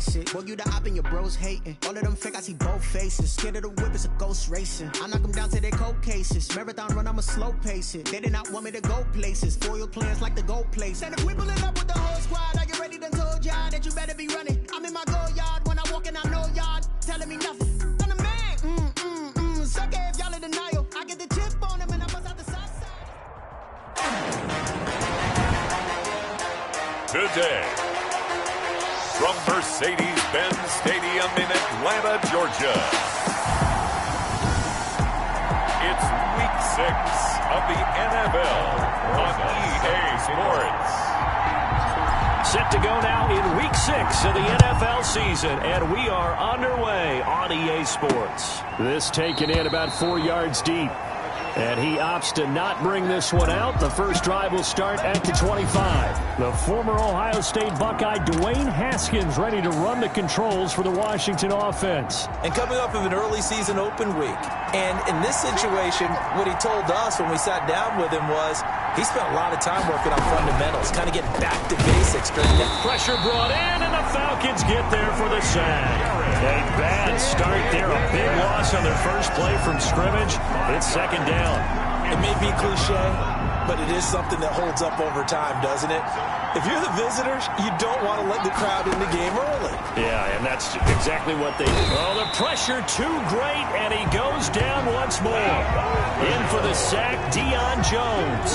face it. Boy, you the op and your bros hating. All of them fake, I see both faces. Scared of the whip, it's a ghost racing. I knock them down to their cold cases. Marathon run, I'ma slow pace it. They did not want me to go places. Foil plans like the gold place. And if we pulling up with the whole squad, are you ready? Done told y'all that you better be running. I'm in my go yard when I walk in, I know y'all telling me nothing. I'm the man. Suck it if y'all in denial. I get the chip on them and I bust out the south side. Today, from Mercedes-Benz Stadium in Atlanta, Georgia, it's Week 6 of the NFL on EA Sports. Set to go now in Week 6 of the NFL season, and we are underway on EA Sports. This taken in about 4 yards deep. And he opts to not bring this one out. The first drive will start at the 25. The former Ohio State Buckeye Dwayne Haskins ready to run the controls for the Washington offense. And coming off of an early season open week. And in this situation, what he told us when we sat down with him was he spent a lot of time working on fundamentals, kind of getting back to basics during that. Pressure brought in, and the Falcons get there for the sack. A bad start there, a big loss on their first play from scrimmage. It's second down. It may be cliche, but it is something that holds up over time, doesn't it? If you're the visitors, you don't want to let the crowd in the game early. Yeah, and that's exactly what they do. Oh, the pressure too great, and he goes down once more. In for the sack, Deion Jones.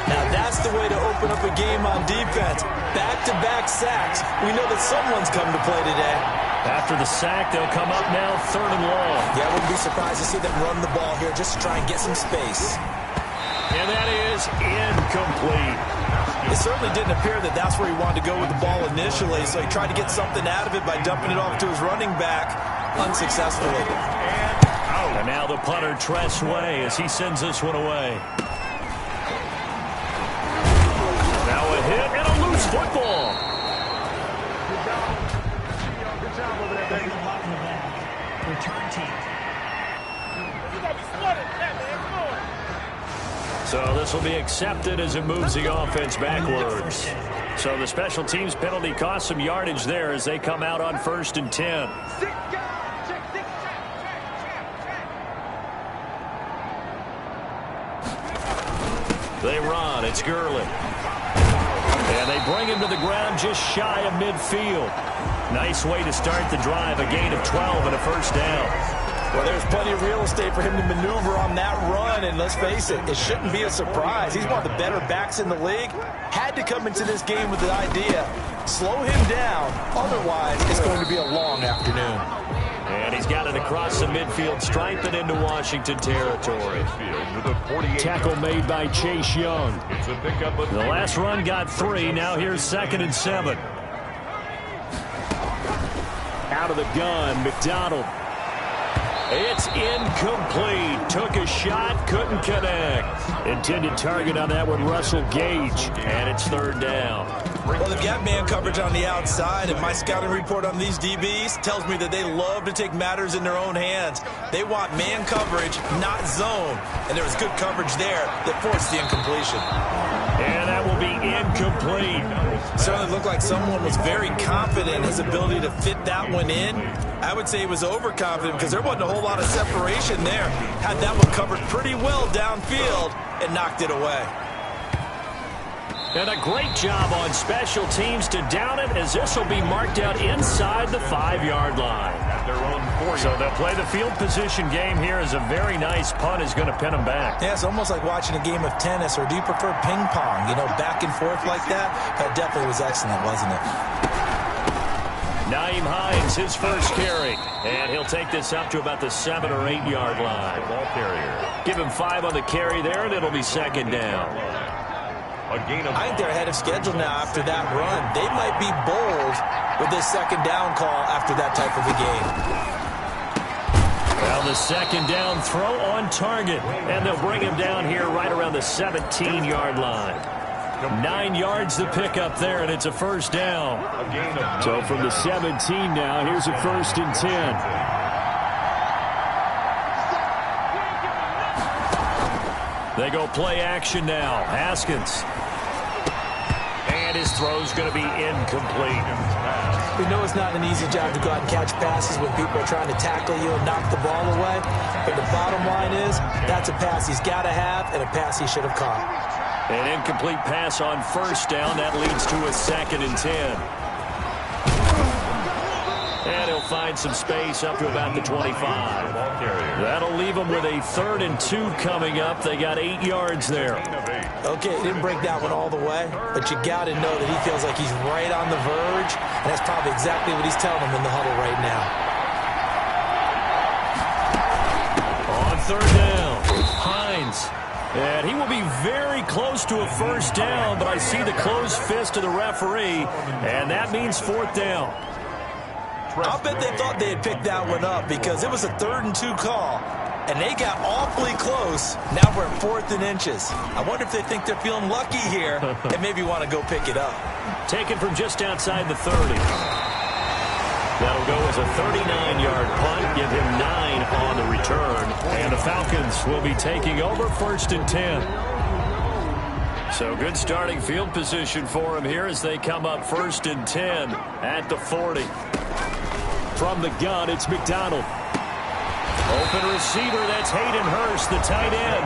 Now that's the way to open up a game on defense. Back-to-back sacks. We know that someone's come to play today. After the sack, they'll come up now 3rd and long. Yeah, I wouldn't be surprised to see them run the ball here just to try and get some space. And that is incomplete. It certainly didn't appear that that's where he wanted to go with the ball initially, so he tried to get something out of it by dumping it off to his running back unsuccessfully. And now the punter, Tress Way, as he sends this one away. Now a hit and a loose football. Good job over there, baby. Return team. So this will be accepted as it moves the offense backwards. So the special teams penalty cost some yardage there as they come out on 1st and 10. They run. It's Gurley. And they bring him to the ground just shy of midfield. Nice way to start the drive. A gain of 12 and a first down. Well, there's plenty of real estate for him to maneuver on that run, and let's face it, it shouldn't be a surprise. He's one of the better backs in the league. Had to come into this game with the idea, slow him down, otherwise it's going to be a long afternoon. And he's got it across the midfield stripe and into Washington territory. Tackle made by Chase Young. The last run got 3, now here's 2nd and 7. Out of the gun, McDonald. It's incomplete. Took a shot, couldn't connect. Intended target on that one, Russell Gage. And it's 3rd down. Well, they've got man coverage on the outside, and my scouting report on these DBs tells me that they love to take matters in their own hands. They want man coverage, not zone. And there was good coverage there that forced the incompletion. And that will be incomplete. Certainly looked like someone was very confident in his ability to fit that one in. I would say he was overconfident because there wasn't a whole lot of separation there. Had that one covered pretty well downfield and knocked it away. And a great job on special teams to down it, as this will be marked out inside the 5-yard line. So they'll play the field position game here as a very nice punt is going to pin them back. Yeah, it's almost like watching a game of tennis, or do you prefer ping pong? You know, back and forth like that? That definitely was excellent, wasn't it? Nyheim Hines, his first carry. And he'll take this up to about the 7- or 8-yard line. Ball carrier. Give him 5 on the carry there, and it'll be 2nd down. I think they're ahead of schedule now after that run. They might be bold with this 2nd down call after that type of a game. Well, the 2nd down throw on target. And they'll bring him down here right around the 17-yard line. 9 yards to pick up there, and it's a 1st down. So from the 17 now, here's a 1st and 10. They go play action now. Haskins. And his throw's going to be incomplete. We know it's not an easy job to go out and catch passes when people are trying to tackle you and knock the ball away. But the bottom line is, that's a pass he's got to have and a pass he should have caught. An incomplete pass on first down. That leads to a 2nd and 10. And he'll find some space up to about the 25. That'll leave them with a 3rd and 2 coming up. They got 8 yards there. Okay, he didn't break that one all the way, but you got to know that he feels like he's right on the verge, and that's probably exactly what he's telling them in the huddle right now. On 3rd down, Hines. And he will be very close to a first down, but I see the closed fist of the referee, and that means 4th down. I'll bet they thought they had picked that one up because it was a 3rd and 2 call, and they got awfully close. Now we're at 4th and inches. I wonder if they think they're feeling lucky here and maybe want to go pick it up. Taken from just outside the 30. That'll go as a 39-yard punt, give him 9 on the return. And the Falcons will be taking over 1st and 10. So good starting field position for him here as they come up 1st and 10 at the 40. From the gun, it's McDonald. Open receiver, that's Hayden Hurst, the tight end.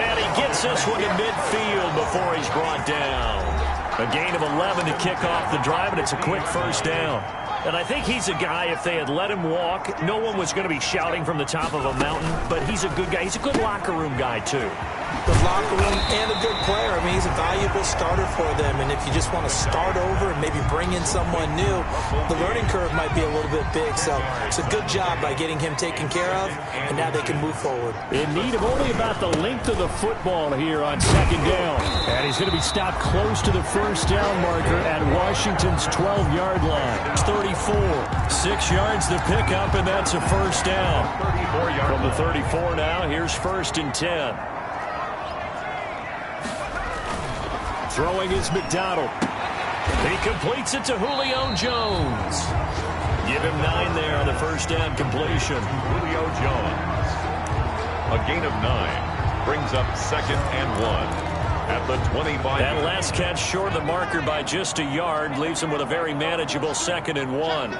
And he gets this one to midfield before he's brought down. A gain of 11 to kick off the drive, and it's a quick first down. And I think he's a guy, if they had let him walk, no one was going to be shouting from the top of a mountain. But he's a good guy. He's a good locker room guy, too. Good locker room and a good player. I mean, he's a valuable starter for them. And if you just want to start over and maybe bring in someone new, the learning curve might be a little bit big. So it's a good job by getting him taken care of, and now they can move forward. In need of only about the length of the football here on 2nd down. And he's going to be stopped close to the first down marker at Washington's 12-yard line. It's 34. 6 yards to pick up, and that's a first down. From the 34 now, here's 1st and 10. Throwing is McDonald. He completes it to Julio Jones. Give him 9 there on the first down completion. Julio Jones. A gain of 9 brings up 2nd and 1 at the 25. That last catch short of the marker by just a yard leaves him with a very manageable 2nd and 1.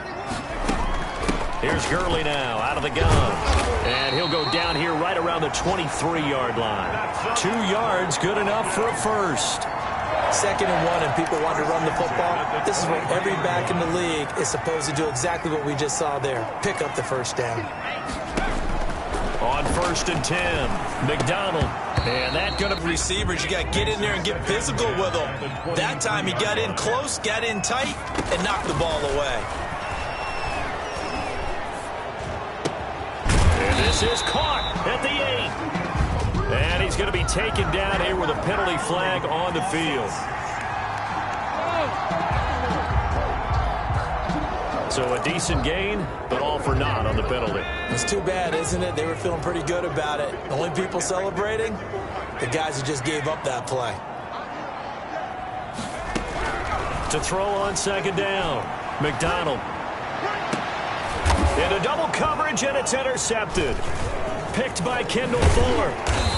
Here's Gurley now out of the gun. And he'll go down here right around the 23-yard line. 2 yards, good enough for a first. 2nd and 1 and people want to run the football. This is what every back in the league is supposed to do, exactly what we just saw there. Pick up the first down. On 1st and 10, McDonald. And that good of receivers, you got to get in there and get physical with them. That time he got in close, got in tight, and knocked the ball away. And this is caught at the 8. And he's going to be taken down here with a penalty flag on the field. So a decent gain, but all for naught on the penalty. It's too bad, isn't it? They were feeling pretty good about it. The only people celebrating, the guys who just gave up that play. To throw on 2nd down, McDonald. Into double coverage, and it's intercepted. Picked by Kendall Fuller.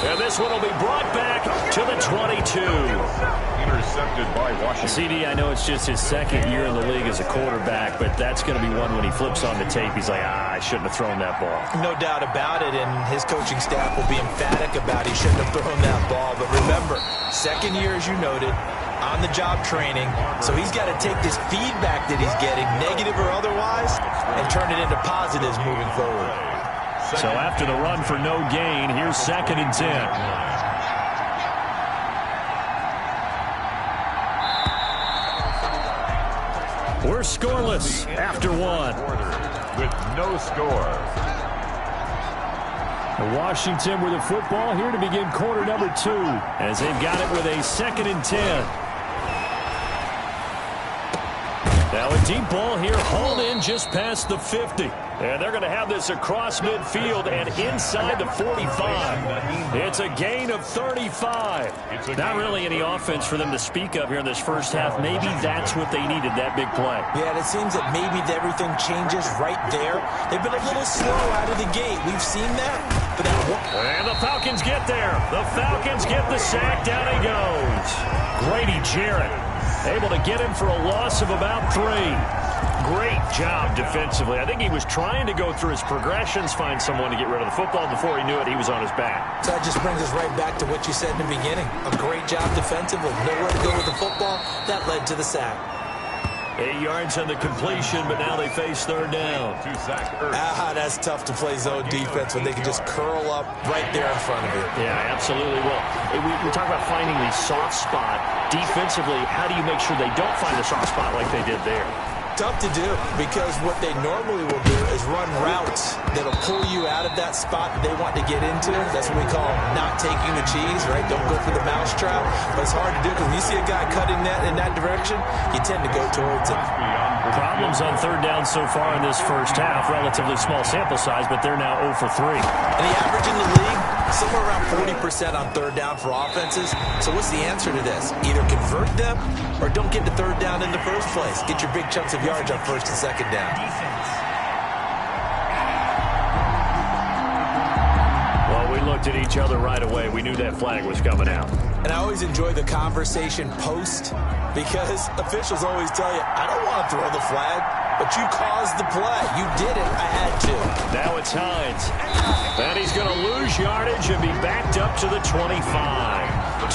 And this one will be brought back to the 22. Intercepted by Washington. CD, I know it's just his 2nd year in the league as a quarterback, but that's going to be one when he flips on the tape. He's like, I shouldn't have thrown that ball. No doubt about it, and his coaching staff will be emphatic about he shouldn't have thrown that ball. But remember, 2nd year, as you noted, on-the-job training, so he's got to take this feedback that he's getting, negative or otherwise, and turn it into positives moving forward. So after the run for no gain, here's 2nd and 10. We're scoreless after 1. With no score. Washington with the football here to begin quarter number 2. As they've got it with a 2nd and 10. Now a deep ball here, hauled in just past the 50. And they're going to have this across midfield and inside the 45. It's a gain of 35. Not really any offense for them to speak of here in this first half. Maybe that's what they needed, that big play. Yeah, and it seems that maybe everything changes right there. They've been a little slow out of the gate. We've seen that. But and the Falcons get there. The Falcons get the sack. Down he goes. Grady Jarrett able to get him for a loss of about 3. Great job defensively. I think he was trying to go through his progressions, find someone to get rid of the football. Before he knew it, he was on his back. So that just brings us right back to what you said in the beginning. A great job defensively. Nowhere to go with the football. That led to the sack. 8 yards on the completion, but now they face third down. That's tough to play zone defense when they can just curl up right there in front of you. Yeah, absolutely. Well, we talk about finding the soft spot. Defensively, how do you make sure they don't find the soft spot like they did there? Tough to do, because what they normally will do is run routes that'll pull you out of that spot that they want to get into. That's what we call not taking the cheese, right? Don't go for the mousetrap. But it's hard to do, because when you see a guy cutting that in that direction, you tend to go towards it. Problems on third down so far in this first half. Relatively small sample size, but they're now 0 for 3. And the average in the league, somewhere around 40% on third down for offenses. So what's the answer to this? Either convert them or don't get to third down in the first place. Get your big chunks of yards on first and second down. Well, we looked at each other right away. We knew that flag was coming out. And I always enjoy the conversation post, because officials always tell you, I don't want to throw the flag, but you caused the play. You did it. I had to. Now it's Hines. And he's going to lose yardage and be backed up to the 25.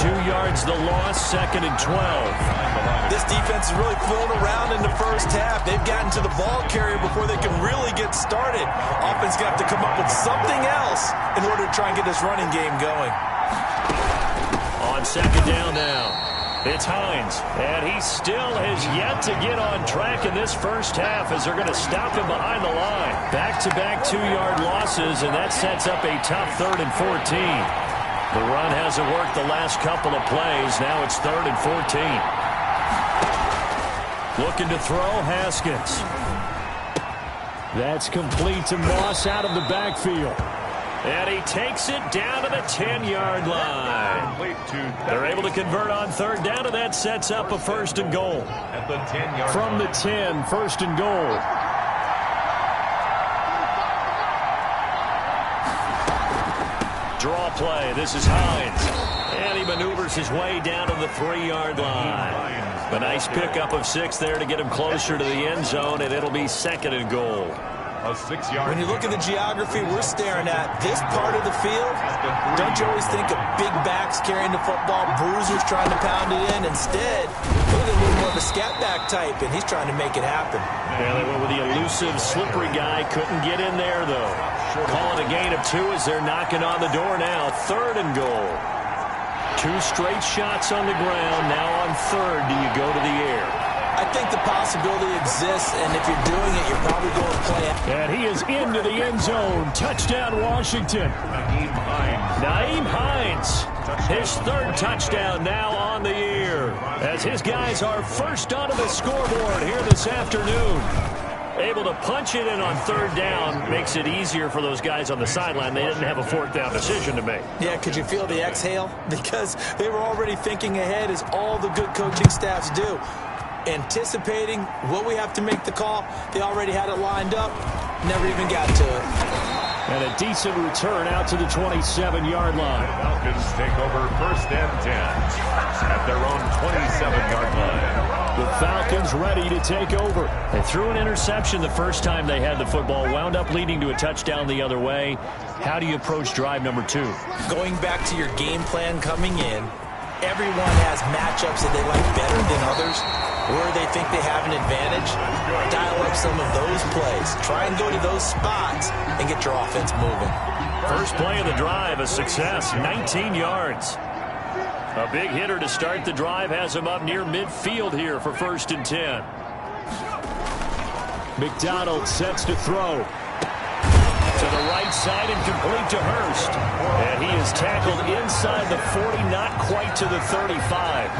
2 yards the loss, 2nd and 12. This defense is really flown around in the first half. They've gotten to the ball carrier before they can really get started. Offense going to have to come up with something else in order to try and get this running game going. On second down now, it's Hines, and he still has yet to get on track in this first half as they're going to stop him behind the line. Back-to-back 2-yard losses, and that sets up a tough 3rd and 14. The run hasn't worked the last couple of plays. Now it's 3rd and 14. Looking to throw, Haskins. That's complete to Moss out of the backfield. And he takes it down to the 10-yard line. They're able to convert on third down, and that sets up a 1st and goal. From the 10, 1st and goal. Draw play. This is Hines. And he maneuvers his way down to the 3-yard line. A nice pickup of 6 there to get him closer to the end zone, and it'll be 2nd and goal. When you look at the geography we're staring at, this part of the field, don't you always think of big backs carrying the football, bruisers trying to pound it in? Instead, look at a little more of a scat back type, and he's trying to make it happen. Yeah, they went with the elusive, slippery guy. Couldn't get in there, though. Calling a gain of 2 as they're knocking on the door now. 3rd and goal. 2 straight shots on the ground. Now on 3rd, do you go to the air? I think the possibility exists, and if you're doing it, you're probably going to play it. And he is into the end zone. Touchdown, Washington. Nyheim Hines. His 3rd touchdown now on the year, as his guys are first onto the scoreboard here this afternoon. Able to punch it in on 3rd down makes it easier for those guys on the sideline. They didn't have a 4th down decision to make. Yeah, could you feel the exhale? Because they were already thinking ahead, as all the good coaching staffs do. Anticipating, will we have to make the call? They already had it lined up. Never even got to it. And a decent return out to the 27-yard line. Falcons take over 1st and 10 at their own 27-yard line. The Falcons ready to take over. They threw an interception the first time they had the football, wound up leading to a touchdown the other way. How do you approach drive number 2? Going back to your game plan coming in, everyone has matchups that they like better than others, where they think they have an advantage. Dial up some of those plays. Try and go to those spots and get your offense moving. First play of the drive, a success, 19 yards. A big hitter to start the drive has him up near midfield here for 1st and 10. McDonald sets to throw. To the right side and complete to Hurst. And he is tackled inside the 40, not quite to the 35.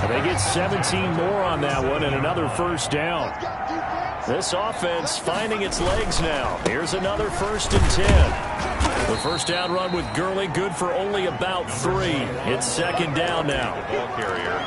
So they get 17 more on that one and another 1st down. This offense finding its legs now. Here's another 1st and 10. The 1st down run with Gurley good for only about 3. It's 2nd down now. Ball carrier.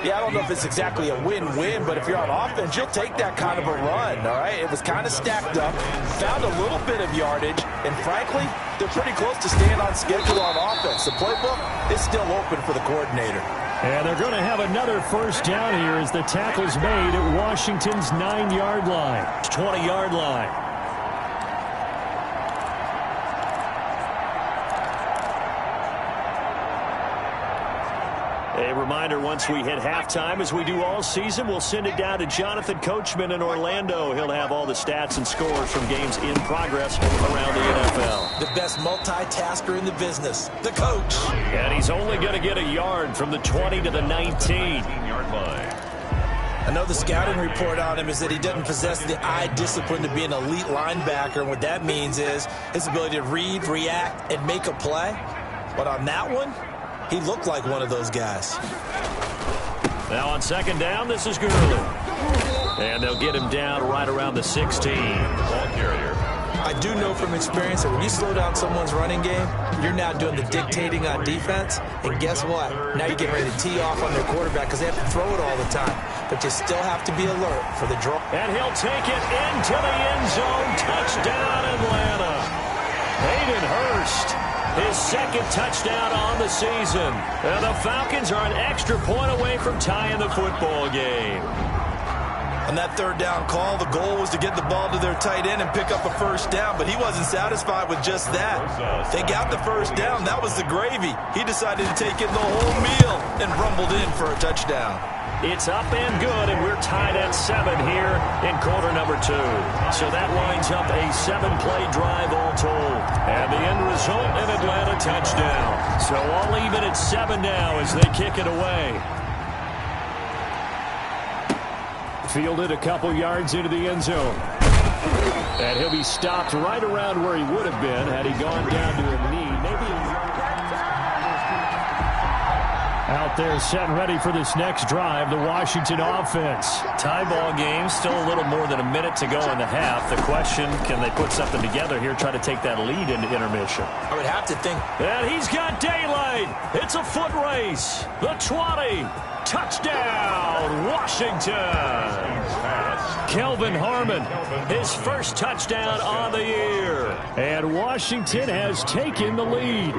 Yeah, I don't know if it's exactly a win-win, but if you're on offense, you'll take that kind of a run, all right? It was kind of stacked up, found a little bit of yardage, and frankly, they're pretty close to staying on schedule on offense. The playbook is still open for the coordinator. And they're going to have another first down here as the tackle's made at Washington's 9-yard line. 20-yard line. A reminder, once we hit halftime, as we do all season, we'll send it down to Jonathan Coachman in Orlando. He'll have all the stats and scores from games in progress around the NFL. The best multitasker in the business, the coach. And he's only going to get a yard from the 20 to the 19-yard line. I know the scouting report on him is that he doesn't possess the eye discipline to be an elite linebacker. And what that means is his ability to read, react, and make a play. But on that one, he looked like one of those guys. Now on second down, this is Gurley. And they'll get him down right around the 16. Ball carrier. I do know from experience that when you slow down someone's running game, you're now doing the dictating on defense. And guess what? Now you're getting ready to tee off on their quarterback because they have to throw it all the time. But you still have to be alert for the draw. And he'll take it into the end zone. Touchdown, Atlanta. Hayden Hurst. His second touchdown on the season. And the Falcons are an extra point away from tying the football game. On that third down call, the goal was to get the ball to their tight end and pick up a first down, but he wasn't satisfied with just that. They got the first down. That was the gravy. He decided to take in the whole meal and rumbled in for a touchdown. It's up and good, and we're tied at 7 here in quarter number 2. So that winds up a 7-play drive all told. And the end result, an Atlanta touchdown. So all even at 7 now as they kick it away. Fielded a couple yards into the end zone. And he'll be stopped right around where he would have been had he gone down to a knee. Maybe out there set and ready for this next drive, the Washington offense. Tie ball game, still a little more than a minute to go in the half. The question, can they put something together here, try to take that lead into intermission? I would have to think. And he's got daylight. It's a foot race. The 20. Touchdown, Washington. Kelvin Harmon, his first touchdown on the year. And Washington has taken the lead.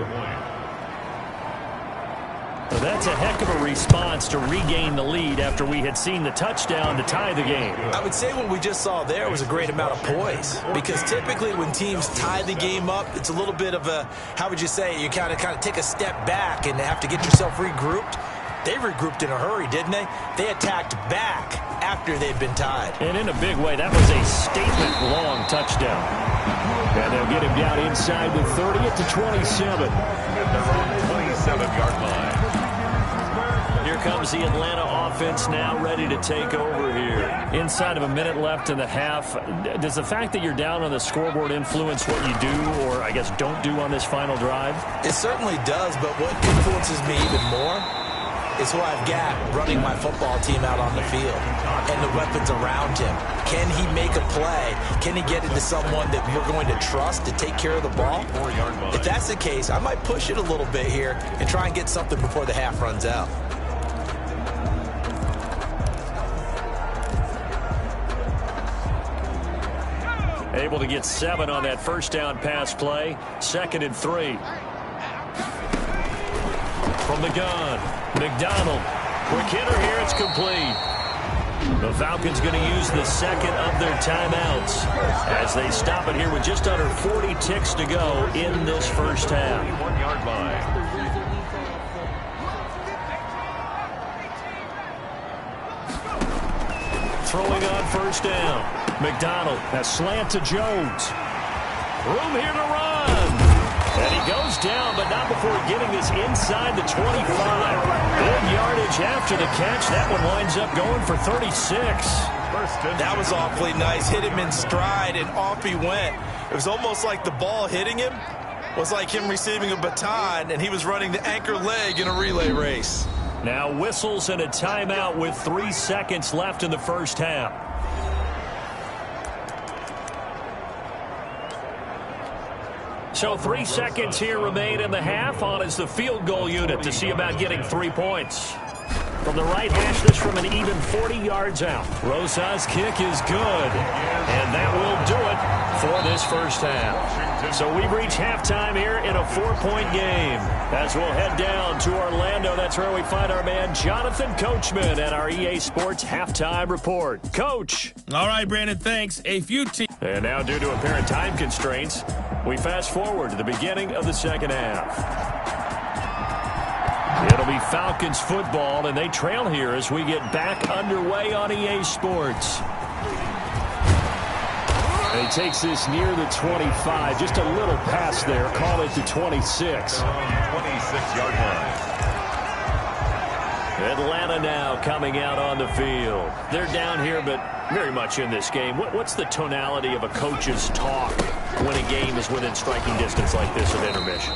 Well, that's a heck of a response to regain the lead after we had seen the touchdown to tie the game. I would say what we just saw there was a great amount of poise, because typically when teams tie the game up, it's a little bit of a, how would you say, you kind of take a step back and have to get yourself regrouped. They regrouped in a hurry, didn't they? They attacked back after they'd been tied. And in a big way, that was a statement-long touchdown. And they'll get him down inside the 30 at the 27. At their own 27-yard line. Here comes the Atlanta offense now ready to take over here. Inside of a minute left in the half, does the fact that you're down on the scoreboard influence what you do, or I guess don't do on this final drive? It certainly does, but what influences me even more is who I've got running my football team out on the field and the weapons around him. Can he make a play? Can he get into someone that we're going to trust to take care of the ball? If that's the case, I might push it a little bit here and try and get something before the half runs out. Able to get 7 on that first down pass play. 2nd and 3. From the gun, McDonald. Quick hitter here, it's complete. The Falcons going to use the second of their timeouts as they stop it here with just under 40 ticks to go in this first half. 1-yard line. Throwing on first down. McDonald has slant to Jones. Room here to run. And he goes down, but not before getting this inside the 25. Good yardage after the catch. That one winds up going for 36. That was awfully nice. Hit him in stride, and off he went. It was almost like the ball hitting him was like him receiving a baton, and he was running the anchor leg in a relay race. Now whistles and a timeout with 3 seconds left in the first half. So 3 seconds here remain in the half. On is the field goal unit to see about getting 3 points. From the right hash, this from an even 40 yards out. Rosa's kick is good. And that will do it for this first half. So we've reached halftime here in a 4-point game. As we'll head down to Orlando, that's where we find our man Jonathan Coachman at our EA Sports Halftime Report. Coach. All right, Brandon, thanks. A few teams. And now, due to apparent time constraints, we fast forward to the beginning of the second half. It'll be Falcons football, and they trail here as we get back underway on EA Sports. And he takes this near the 25. Just a little pass there. Call it the 26. 26-yard line. Atlanta now coming out on the field. They're down here, but very much in this game. What's the tonality of a coach's talk when a game is within striking distance like this of intermission?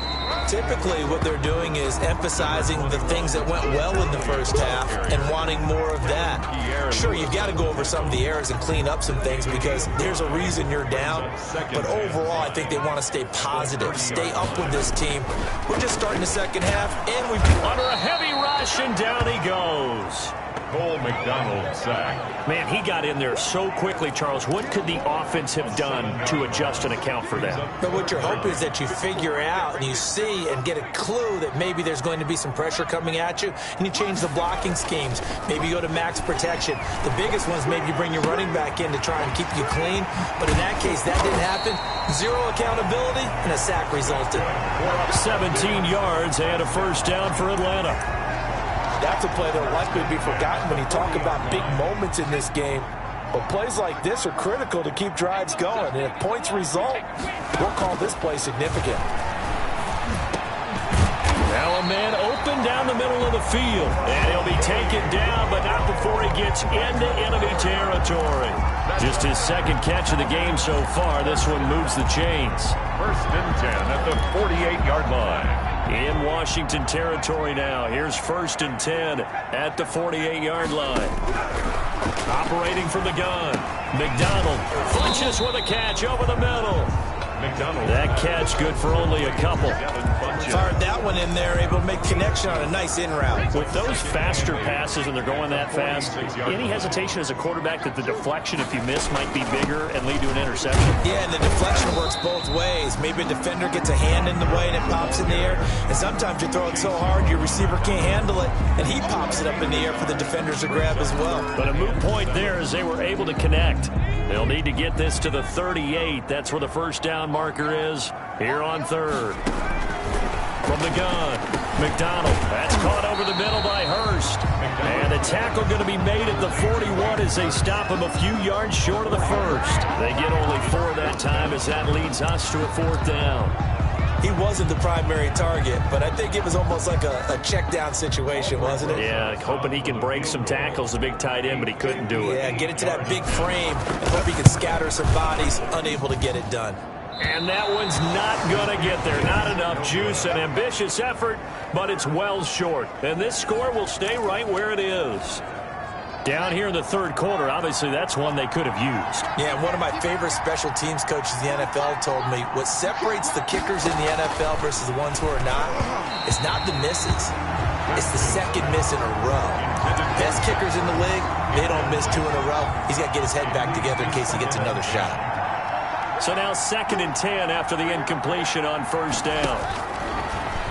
Typically, what they're doing is emphasizing the things that went well in the first half and wanting more of that. Sure, you've got to go over some of the errors and clean up some things because there's a reason you're down. But overall, I think they want to stay positive, stay up with this team. We're just starting the second half, and we've under a heavy rush, and down he goes. Cole McDonald sack. Man, he got in there so quickly, Charles. What could the offense have done to adjust and account for that? But what you're hoping is that you figure out and you see and get a clue that maybe there's going to be some pressure coming at you, and you change the blocking schemes. Maybe you go to max protection. The biggest one is maybe you bring your running back in to try and keep you clean. But in that case, that didn't happen. Zero accountability, and a sack resulted. We're up 17 yards and a first down for Atlanta. That's a play that will likely be forgotten when you talk about big moments in this game. But plays like this are critical to keep drives going. And if points result, we'll call this play significant. Now a man open down the middle of the field. And he'll be taken down, but not before he gets into enemy territory. Just his second catch of the game so far. This one moves the chains. First and 10 at the 48-yard line. In Washington territory now. Here's first and 10 at the 48-yard line. Operating from the gun. McDonald flinches with a catch over the middle. McDonald. That catch good for only a couple. Fired that one in there, able to make connection on a nice in route. With those faster passes and they're going that fast, any hesitation as a quarterback that the deflection, if you miss, might be bigger and lead to an interception? Yeah, and the deflection works both ways. Maybe a defender gets a hand in the way and it pops in the air. And sometimes you throw it so hard your receiver can't handle it, and he pops it up in the air for the defenders to grab as well. But a moot point there as they were able to connect. They'll need to get this to the 38. That's where the first down marker is here on third. From the gun, McDonald. That's caught over the middle by Hurst. And the tackle going to be made at the 41 as they stop him a few yards short of the first. They get only 4 that time as that leads us to a fourth down. He wasn't the primary target, but I think it was almost like a check down situation, wasn't it? Yeah, hoping he can break some tackles, the big tight end, but he couldn't do it. Yeah, get into that big frame and hope he can scatter some bodies, unable to get it done. And that one's not going to get there. Not enough juice. An ambitious effort, but it's well short. And this score will stay right where it is. Down here in the third quarter, obviously that's one they could have used. Yeah, one of my favorite special teams coaches in the NFL told me what separates the kickers in the NFL versus the ones who are not is not the misses. It's the second miss in a row. Best kickers in the league, they don't miss 2 in a row. He's got to get his head back together in case he gets another shot. So now 2nd and 10 after the incompletion on first down.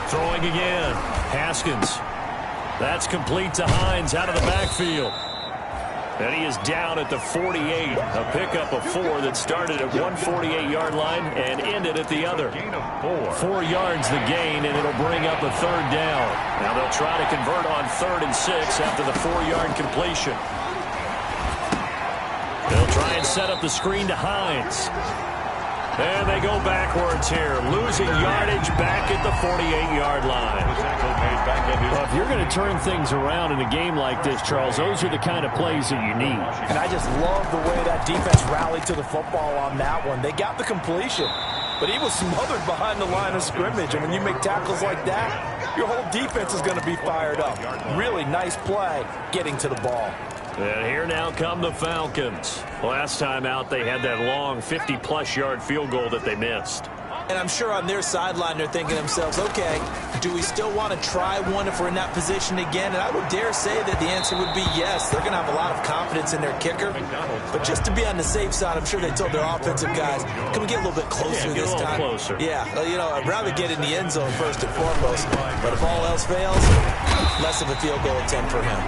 Throwing again. Haskins. That's complete to Hines out of the backfield. And he is down at the 48. A pickup of 4 that started at 148-yard line and ended at the other. 4 yards the gain, and it'll bring up a third down. Now they'll try to convert on 3rd and 6 after the 4-yard completion. They'll try and set up the screen to Hines. And they go backwards here, losing yardage back at the 48-yard line. Well, if you're going to turn things around in a game like this, Charles, those are the kind of plays that you need. And I just love the way that defense rallied to the football on that one. They got the completion, but he was smothered behind the line of scrimmage. And when you make tackles like that, your whole defense is going to be fired up. Really nice play getting to the ball. And here now come the Falcons. Last time out, they had that long 50-plus yard field goal that they missed. And I'm sure on their sideline they're thinking to themselves, okay, do we still want to try one if we're in that position again? And I would dare say that the answer would be yes. They're going to have a lot of confidence in their kicker. But just to be on the safe side, I'm sure they told their offensive guys, can we get a little bit closer this time? Closer. Yeah, you know, I'd rather get in the end zone first and foremost. But if all else fails, less of a field goal attempt for him.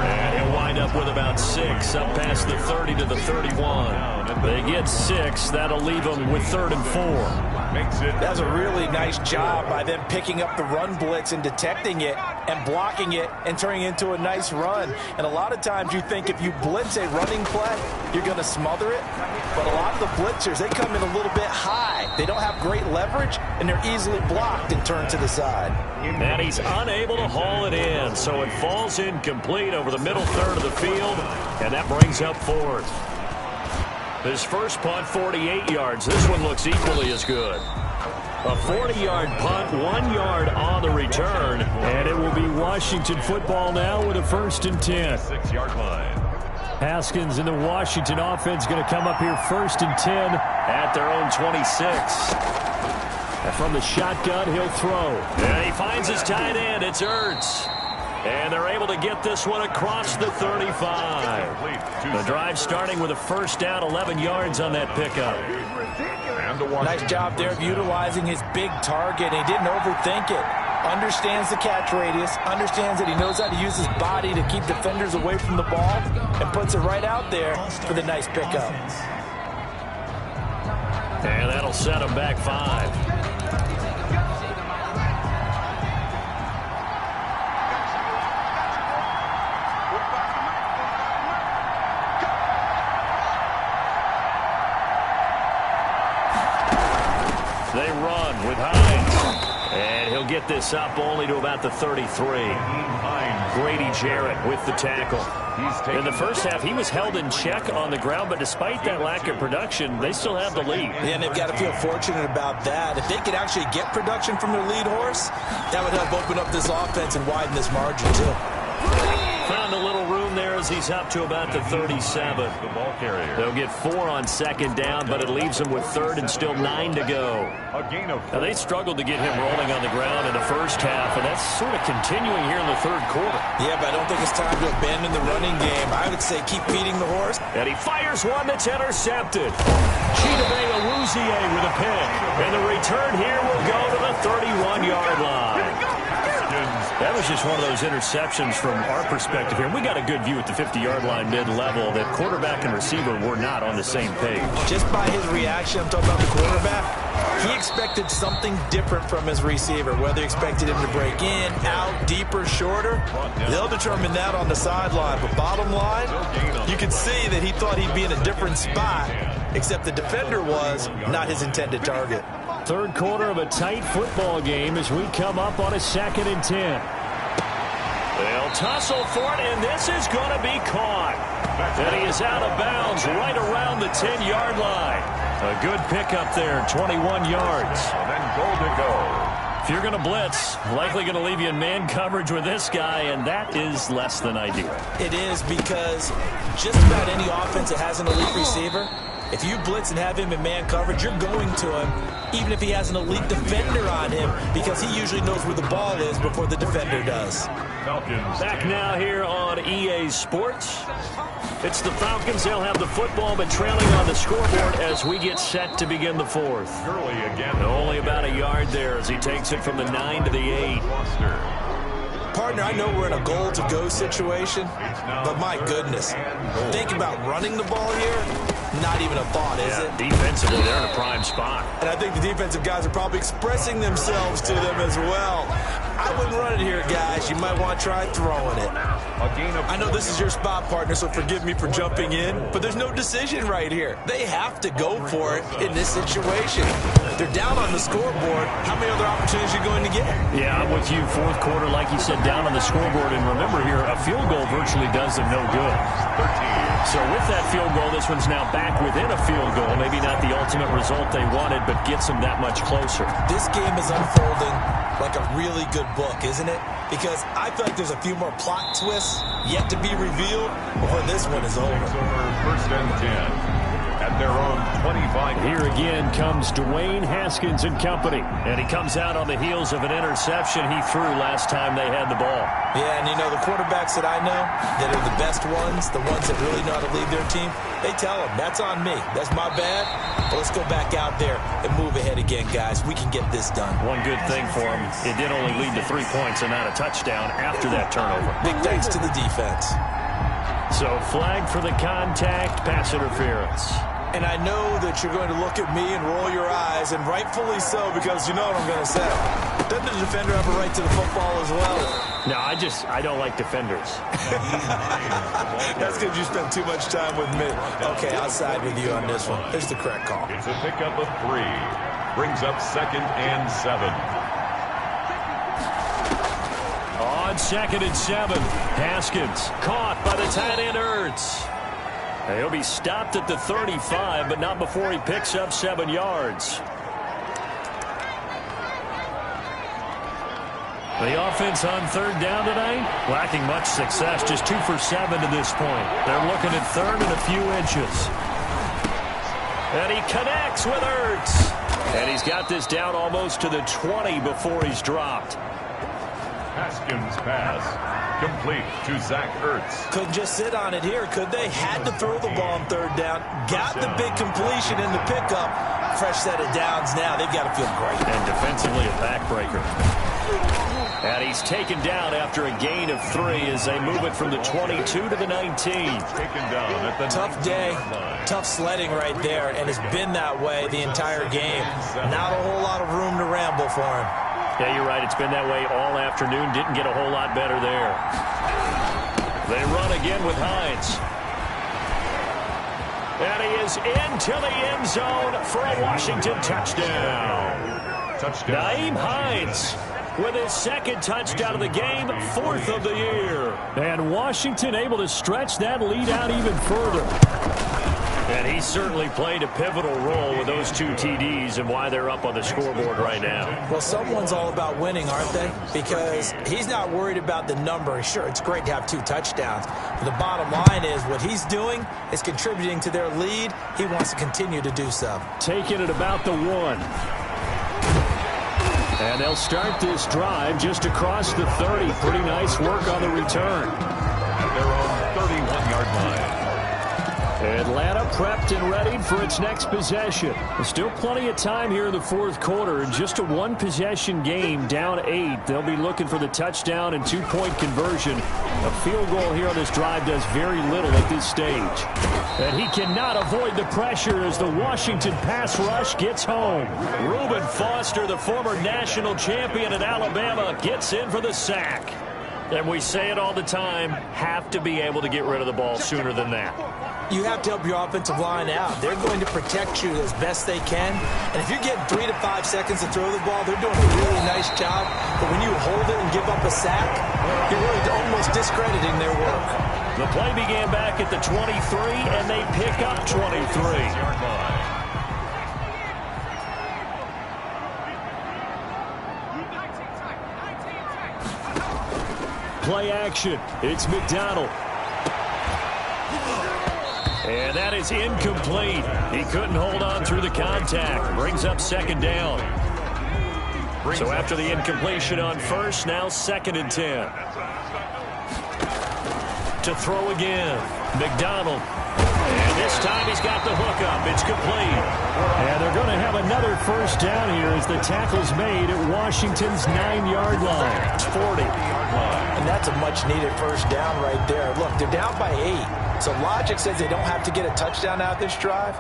And he'll wind up with about 6 up past the 30 to the 31. They get 6. That'll leave them with 3rd and 4. That's a really nice job by them picking up the run blitz and detecting it and blocking it and turning it into a nice run. And a lot of times you think if you blitz a running play, you're going to smother it. But a lot of the blitzers, they come in a little bit high. They don't have great leverage, and they're easily blocked and turned to the side. And he's unable to haul it in, so it falls incomplete over the middle third of the field, and that brings up 4th. His first punt, 48 yards. This one looks equally as good. A 40-yard punt, 1 yard on the return, and it will be Washington football now with a 1st and 10. 6-yard line. Haskins and the Washington offense going to come up here 1st and 10 at their own 26. And from the shotgun, he'll throw. And he finds his tight end. It's Ertz. And they're able to get this one across the 35. The drive starting with a 1st down, 11 yards on that pickup. Nice job there of utilizing his big target. He didn't overthink it. Understands the catch radius, understands that he knows how to use his body to keep defenders away from the ball, and puts it right out there for the nice pickup. And that'll set him back 5. They run with Hines. And he'll get this up only to about the 33. Grady Jarrett with the tackle. In the first half, he was held in check on the ground, but despite that lack of production, they still have the lead. And they've got to feel fortunate about that. If they could actually get production from their lead horse, that would help open up this offense and widen this margin, too. Found a little room there as he's up to about the 37. The ball carrier. They'll get 4 on 2nd down, but it leaves them with 3rd and still 9 to go. A gain of 4. Now, they struggled to get him rolling on the ground in the first half, and that's sort of continuing here in the 3rd quarter. Yeah, but I don't think it's time to abandon the running game. I would say keep feeding the horse. And he fires one that's intercepted. Chidobe Awuzie with a pick. And the return here will go to the 31-yard line. That was just one of those interceptions from our perspective here. We got a good view at the 50-yard line mid-level that quarterback and receiver were not on the same page. Just by his reaction, I'm talking about the quarterback, he expected something different from his receiver, whether he expected him to break in, out, deeper, shorter. They'll determine that on the sideline. But bottom line, you can see that he thought he'd be in a different spot, except the defender was not his intended target. 3rd quarter of a tight football game as we come up on a 2nd and 10. They'll tussle for it, and this is going to be caught. And he is out of bounds right around the 10-yard line. A good pickup there, 21 yards. And then goal to go. If you're going to blitz, likely going to leave you in man coverage with this guy, and that is less than ideal. It is, because just about any offense that has an elite receiver, if you blitz and have him in man coverage, you're going to him, even if he has an elite defender on him, because he usually knows where the ball is before the defender does. Falcons. Back now here on EA Sports. It's the Falcons. They'll have the football, but trailing on the scoreboard as we get set to begin the 4th. Gurley again. Only about a yard there as he takes it from the 9 to the 8. Partner, I know we're in a goal-to-go situation, but my goodness, think about running the ball here, not even a thought, is it? Defensively, they're in a prime spot. And I think the defensive guys are probably expressing themselves to them as well. I wouldn't run it here, guys. You might want to try throwing it. I know this is your spot, partner, so forgive me for jumping in, but there's no decision right here. They have to go for it in this situation. They're down on the scoreboard. How many other opportunities are you going to get? Yeah, I'm with you. 4th quarter, like you said, down on the scoreboard. And remember here, a field goal virtually does them no good. 13. So with that field goal, this one's now back within a field goal. Maybe not the ultimate result they wanted, but gets them that much closer. This game is unfolding like a really good book, isn't it? Because I feel like there's a few more plot twists yet to be revealed before this one is over. 1st and 10. at their own 25. Here again comes Dwayne Haskins and company. And he comes out on the heels of an interception he threw last time they had the ball. Yeah, and you know, the quarterbacks that I know that are the best ones, the ones that really know how to lead their team, they tell them, that's on me. That's my bad. But let's go back out there and move ahead again, guys. We can get this done. One good thing for him, it did only lead to 3 points and not a touchdown after that turnover. Big thanks to the defense. So flag for the contact, pass interference. And I know that you're going to look at me and roll your eyes, and rightfully so, because you know what I'm going to say. Doesn't the defender have a right to the football as well? No, I don't like defenders. That's because you spend too much time with me. Okay, I'll side with you on this one. It's the correct call. It's a pickup of 3. Brings up 2nd and 7. On 2nd and 7, Haskins caught by the tight end Ertz. He'll be stopped at the 35, but not before he picks up 7 yards. The offense on 3rd down tonight, lacking much success, just 2 for 7 to this point. They're looking at 3rd and a few inches. And he connects with Ertz. And he's got this down almost to the 20 before he's dropped. Haskins pass complete to Zach Ertz. Couldn't just sit on it here, could they? Had to throw the ball on 3rd down. Got the big completion in the pickup. Fresh set of downs now. They've got to feel great. And defensively a backbreaker. And he's taken down after a gain of 3 as they move it from the 22 to the 19. Taken down at the tough day, tough sledding right there, and it's been that way the entire game. Not a whole lot of room to ramble for him. Yeah, you're right. It's been that way all afternoon. Didn't get a whole lot better there. They run again with Hines. And he is into the end zone for a Washington touchdown. Nyheim Hines with his 2nd touchdown of the game, 4th of the year. And Washington able to stretch that lead out even further. And he certainly played a pivotal role with those 2 TDs and why they're up on the scoreboard right now. Well, someone's all about winning, aren't they? Because he's not worried about the number. Sure, it's great to have 2 touchdowns. But the bottom line is what he's doing is contributing to their lead. He wants to continue to do so. Taking it about the 1. And they'll start this drive just across the 30. Pretty nice work on the return. At their own 31-yard line. Atlanta prepped and ready for its next possession. There's still plenty of time here in the 4th quarter. In just a 1-possession game, down 8. They'll be looking for the touchdown and 2-point conversion. A field goal here on this drive does very little at this stage. And he cannot avoid the pressure as the Washington pass rush gets home. Reuben Foster, the former national champion at Alabama, gets in for the sack. And we say it all the time, have to be able to get rid of the ball sooner than that. You have to help your offensive line out. They're going to protect you as best they can. And if you're getting 3 to 5 seconds to throw the ball, they're doing a really nice job. But when you hold it and give up a sack, you're really almost discrediting their work. The play began back at the 23, and they pick up 23. Play action. It's McDonald. And that is incomplete. He couldn't hold on through the contact. Brings up 2nd down. So after the incompletion on 1st, now 2nd and 10. To throw again. McDonald. And this time he's got the hookup. It's complete. And they're going to have another 1st down here as the tackle's made at Washington's 9-yard line. It's 40. And that's a much-needed 1st down right there. Look, they're down by 8. So logic says they don't have to get a touchdown out of this drive.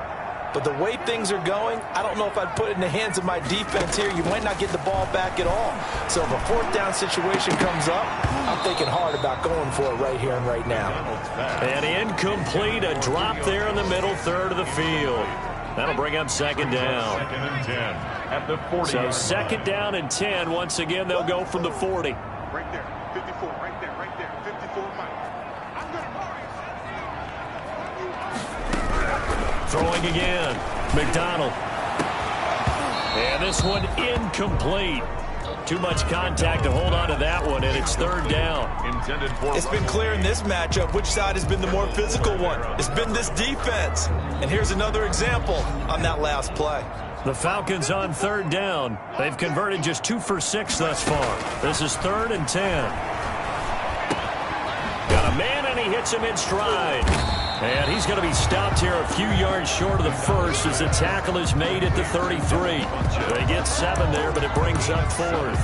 But the way things are going, I don't know if I'd put it in the hands of my defense here. You might not get the ball back at all. So if a 4th down situation comes up, I'm thinking hard about going for it right here and right now. And incomplete, a drop there in the middle 3rd of the field. That'll bring up 2nd down. 2nd and 10 at the 40. So 2nd down and 10. Once again, they'll go from the 40. Right there, 54, right there, 54, Mike. Throwing again. McDonald. And this one incomplete. Too much contact to hold on to that one, and it's third down. It's been clear in this matchup which side has been the more physical one. It's been this defense. And here's another example on that last play. The Falcons on third down. They've converted just 2 for 6 thus far. This is 3rd and 10. Got a man, and he hits him in stride. And he's going to be stopped here a few yards short of the first as the tackle is made at the 33. They get 7 there, but it brings up 4th.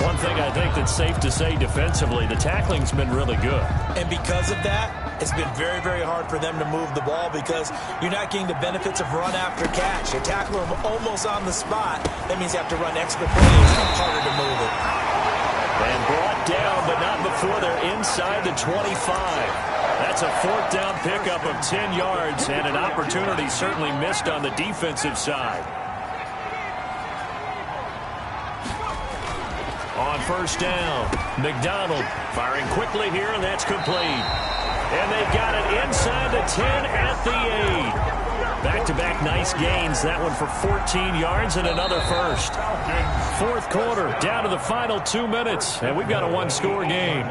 One thing I think that's safe to say defensively, the tackling's been really good. And because of that, it's been very, very hard for them to move the ball because you're not getting the benefits of run after catch. They tackle them almost on the spot. That means you have to run extra plays, harder to move it. And brought down, but not before they're inside the 25. That's a 4th down pickup of 10 yards and an opportunity certainly missed on the defensive side. On first down, McDonald firing quickly here, and that's complete. And they've got it inside the 10 at the 8. Back-to-back nice gains. That one for 14 yards and another first. 4th quarter, down to the final 2 minutes, and we've got a 1-score game.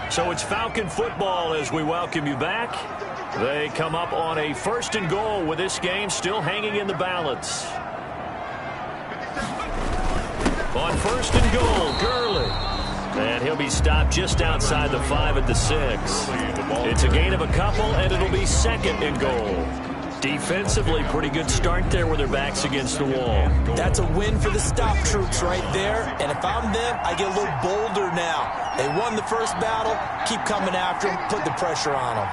So it's Falcon football as we welcome you back. They come up on a 1st and goal with this game still hanging in the balance. On 1st and goal, Gurley. And he'll be stopped just outside the 5 at the 6. It's a gain of a couple, and it'll be 2nd and goal. Defensively, pretty good start there with their backs against the wall. That's a win for the stop troops right there. And if I'm them, I get a little bolder now. They won the first battle. Keep coming after them. Put the pressure on them.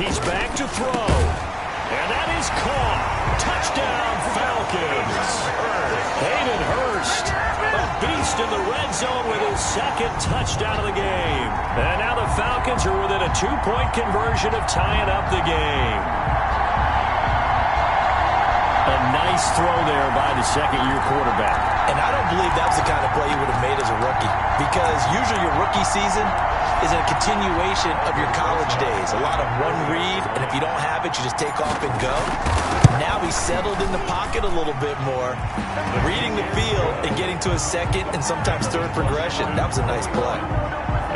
He's back to throw. And that is caught. Touchdown, Falcons. Hayden Hurst, a beast in the red zone with his 2nd touchdown of the game. And now the Falcons are within a 2-point conversion of tying up the game. A nice throw there by the 2nd-year quarterback. And I don't believe that was the kind of play you would have made as a rookie. Because usually your rookie season is a continuation of your college days. A lot of one read, and if you don't have it, you just take off and go. Now he's settled in the pocket a little bit more, reading the field and getting to his 2nd and sometimes 3rd progression. That was a nice play.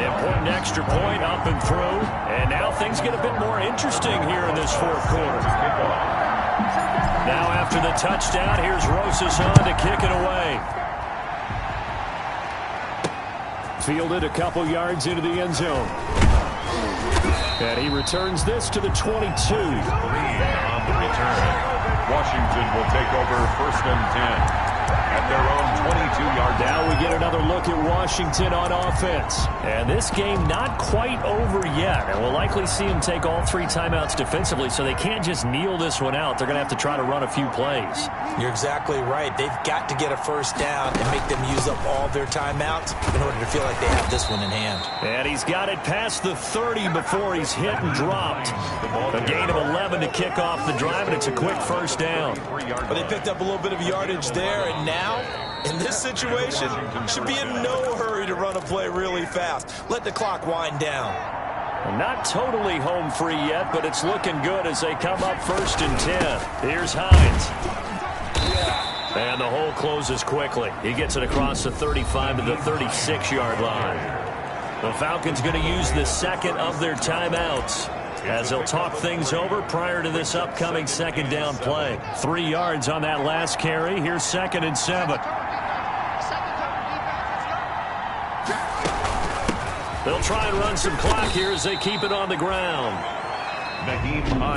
Important extra point up and through. And now things get a bit more interesting here in this 4th quarter. Now after the touchdown, here's Rosas on to kick it away. Fielded a couple yards into the end zone. And he returns this to the 22. On the return. Washington will take over 1st and 10. At their own 22-yard. Now we get another look at Washington on offense. And this game not quite over yet. And we'll likely see them take all 3 timeouts defensively, so they can't just kneel this one out. They're going to have to try to run a few plays. You're exactly right. They've got to get a 1st down and make them use up all their timeouts in order to feel like they have this one in hand. And he's got it past the 30 before he's hit and dropped. A gain of 11 to kick off the drive, and it's a quick 1st down. But they picked up a little bit of yardage there, and now, in this situation, should be in no hurry to run a play really fast. Let the clock wind down. Not totally home free yet, but it's looking good as they come up 1st and 10. Here's Hines. And the hole closes quickly. He gets it across the 35 to the 36-yard line. The Falcons going to use the 2nd of their timeouts as they'll talk things over prior to this upcoming 2nd down play. 3 yards on that last carry. Here's 2nd and 7. They'll try and run some clock here as they keep it on the ground.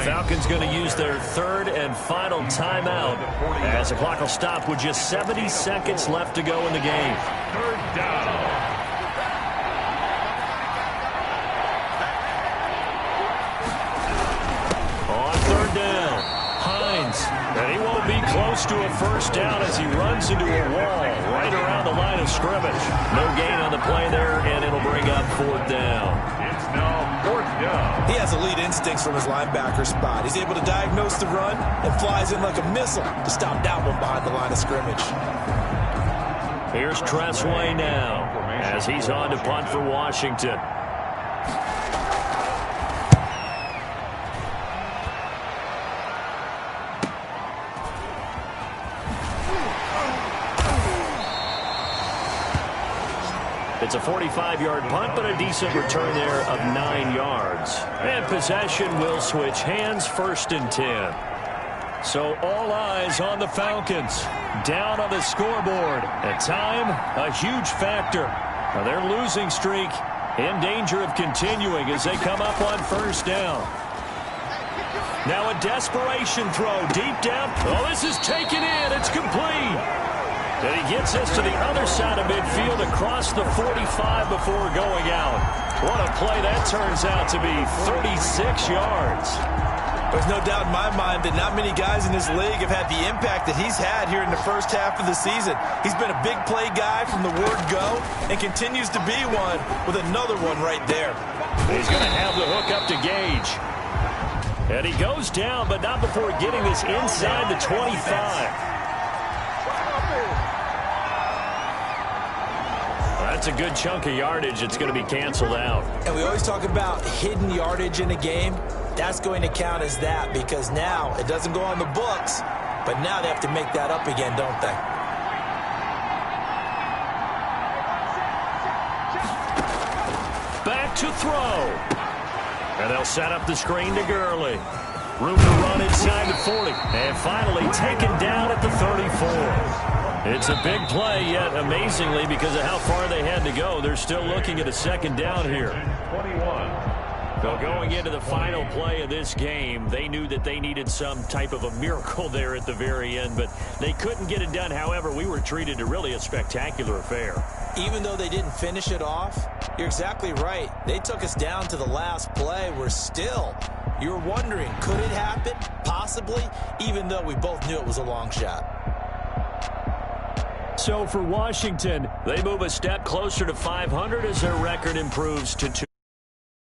Falcons going to use their 3rd and final timeout as the clock will stop with just 70 seconds left to go in the game. 3rd down. On 3rd down, Hines. And he won't be close to a 1st down as he runs into a wall right around the line of scrimmage. No gain on the play there, and it'll bring up 4th down. It's now 4th down. He has elite instincts from his linebacker spot. He's able to diagnose the run and flies in like a missile to stop that one behind the line of scrimmage. Here's Tressway now as he's on to punt for Washington. It's a 45-yard punt, but a decent return there of 9 yards. And possession will switch hands, 1st and 10. So all eyes on the Falcons. Down on the scoreboard. At time, a huge factor. Now their losing streak in danger of continuing as they come up on 1st down. Now a desperation throw deep down. Oh, this is taken in. It's complete. And he gets us to the other side of midfield across the 45 before going out. What a play that turns out to be, 36 yards. There's no doubt in my mind that not many guys in this league have had the impact that he's had here in the first half of the season. He's been a big play guy from the word go and continues to be one with another one right there. He's going to have the hook up to Gage. And he goes down, but not before getting this inside the 25. That's a good chunk of yardage. It's going to be canceled out. And we always talk about hidden yardage in a game. That's going to count as that because now it doesn't go on the books, but now they have to make that up again, don't they? Back to throw. And they'll set up the screen to Gurley. Room to run inside the 40. And finally taken down at the 34. It's a big play, yet amazingly, because of how far they had to go, they're still looking at a 2nd down here. 21. So going into the final play of this game, they knew that they needed some type of a miracle there at the very end, but they couldn't get it done. However, we were treated to really a spectacular affair. Even though they didn't finish it off, you're exactly right. They took us down to the last play. We're still, you're wondering, could it happen? Possibly, even though we both knew it was a long shot. So for Washington, they move a step closer to 500 as their record improves to 2.